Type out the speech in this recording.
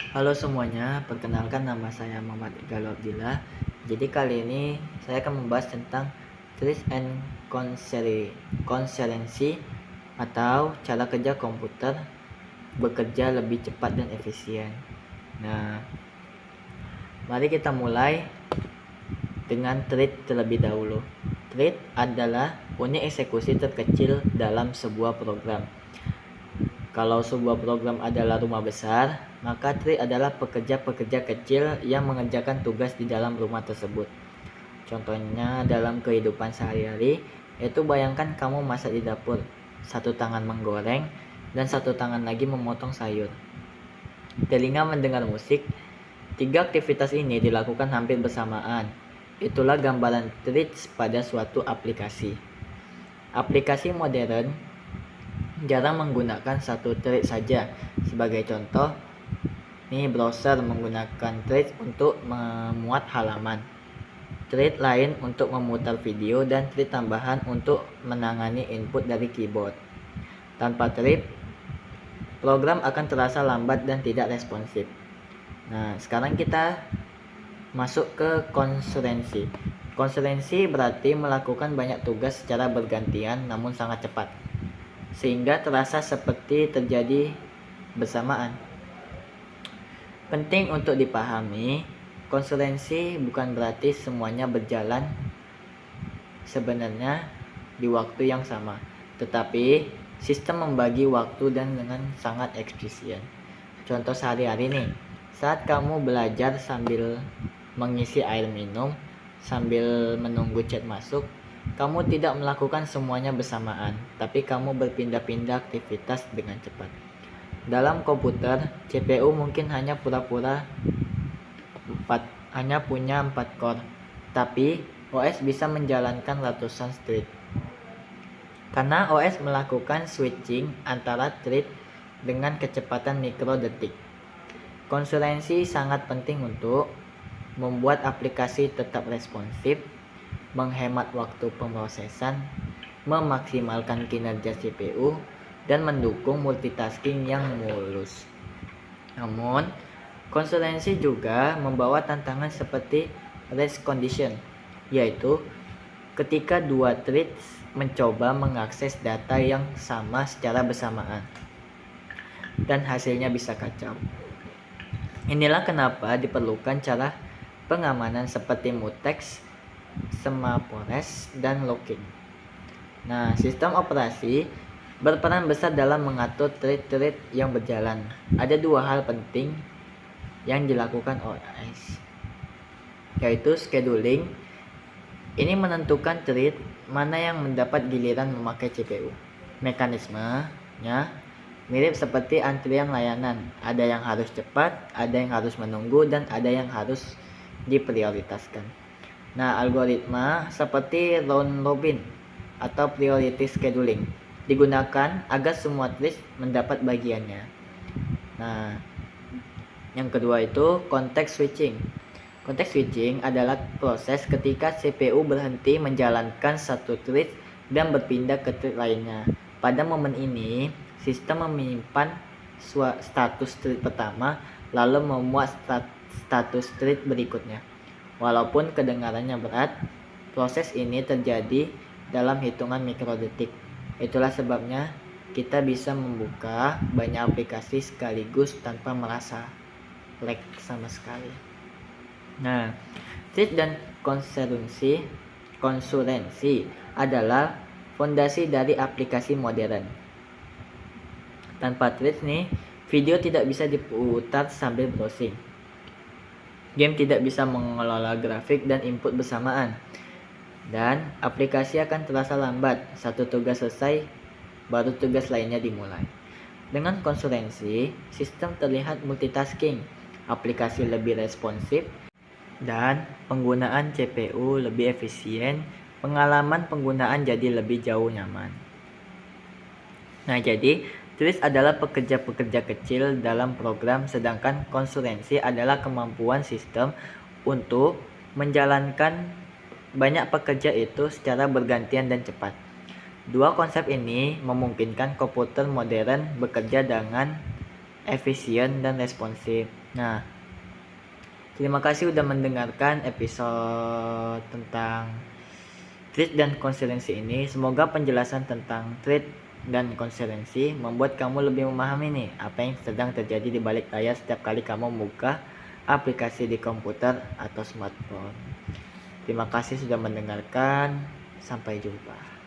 Halo semuanya, perkenalkan nama saya Muhammad Iqbal Abdillah. Jadi kali ini saya akan membahas tentang Trace and Concurrency atau cara kerja komputer bekerja lebih cepat dan efisien. Nah, mari kita mulai dengan thread terlebih dahulu. Thread adalah unit eksekusi terkecil dalam sebuah program. Kalau sebuah program adalah rumah besar, maka thread adalah pekerja-pekerja kecil yang mengerjakan tugas di dalam rumah tersebut. Contohnya dalam kehidupan sehari-hari, yaitu bayangkan kamu masak di dapur, satu tangan menggoreng dan satu tangan lagi memotong sayur. Telinga mendengar musik, tiga aktivitas ini dilakukan hampir bersamaan. Itulah gambaran thread pada suatu aplikasi. Aplikasi modern jarang menggunakan satu thread saja. Sebagai contoh, browser menggunakan thread untuk memuat halaman, thread lain untuk memutar video, dan thread tambahan untuk menangani input dari keyboard. Tanpa thread, program akan terasa lambat dan tidak responsif. Nah, sekarang kita masuk ke konsulensi. Konsulensi berarti melakukan banyak tugas secara bergantian namun sangat cepat, sehingga terasa seperti terjadi bersamaan. Penting untuk dipahami, konsulensi bukan berarti semuanya berjalan sebenarnya di waktu yang sama, tetapi sistem membagi waktu dan dengan sangat efisien. Contoh sehari-hari nih, saat kamu belajar sambil mengisi air minum, sambil menunggu chat masuk, kamu tidak melakukan semuanya bersamaan, tapi kamu berpindah-pindah aktivitas dengan cepat. Dalam komputer, CPU mungkin hanya punya 4 core, tapi OS bisa menjalankan ratusan thread. Karena OS melakukan switching antara thread dengan kecepatan mikrodetik. Konsulensi sangat penting untuk membuat aplikasi tetap responsif, menghemat waktu pemrosesan, memaksimalkan kinerja CPU, dan mendukung multitasking yang mulus. Namun, konsulensi juga membawa tantangan seperti race condition, yaitu ketika dua threads mencoba mengakses data yang sama secara bersamaan, dan hasilnya bisa kacau. Inilah kenapa diperlukan cara pengamanan seperti mutex, semapores, dan locking. Nah, sistem operasi berperan besar dalam mengatur thread-thread yang berjalan. Ada dua hal penting yang dilakukan OS, yaitu scheduling. Ini menentukan thread mana yang mendapat giliran memakai CPU. Mekanismenya mirip seperti antrian layanan. Ada yang harus cepat, ada yang harus menunggu, dan ada yang harus diprioritaskan. Nah, algoritma seperti round robin atau priority scheduling digunakan agar semua thread mendapat bagiannya. Nah, yang kedua itu context switching. Context switching adalah proses ketika CPU berhenti menjalankan satu thread dan berpindah ke thread lainnya. Pada momen ini, sistem menyimpan status thread pertama lalu memuat status thread berikutnya. Walaupun kedengarannya berat, proses ini terjadi dalam hitungan mikrodetik. Itulah sebabnya kita bisa membuka banyak aplikasi sekaligus tanpa merasa lag sama sekali. Nah, thread dan konsulensi adalah fondasi dari aplikasi modern. Tanpa thread nih, video tidak bisa diputar sambil browsing. Game tidak bisa mengelola grafik dan input bersamaan. Dan aplikasi akan terasa lambat. Satu tugas selesai, baru tugas lainnya dimulai. Dengan konsulensi, sistem terlihat multitasking, aplikasi lebih responsif, dan penggunaan CPU lebih efisien. Pengalaman penggunaan jadi lebih jauh nyaman. Nah, jadi threads adalah pekerja-pekerja kecil dalam program, sedangkan konsulensi adalah kemampuan sistem untuk menjalankan banyak pekerja itu secara bergantian dan cepat. Dua konsep ini memungkinkan komputer modern bekerja dengan efisien, dan responsif. Nah, terima kasih udah mendengarkan episode tentang threat dan konsistensi ini. Semoga penjelasan tentang threat dan konsistensi membuat kamu lebih memahami nih apa yang sedang terjadi di balik layar setiap kali kamu membuka aplikasi di komputer atau smartphone. Terima kasih sudah mendengarkan. Sampai jumpa.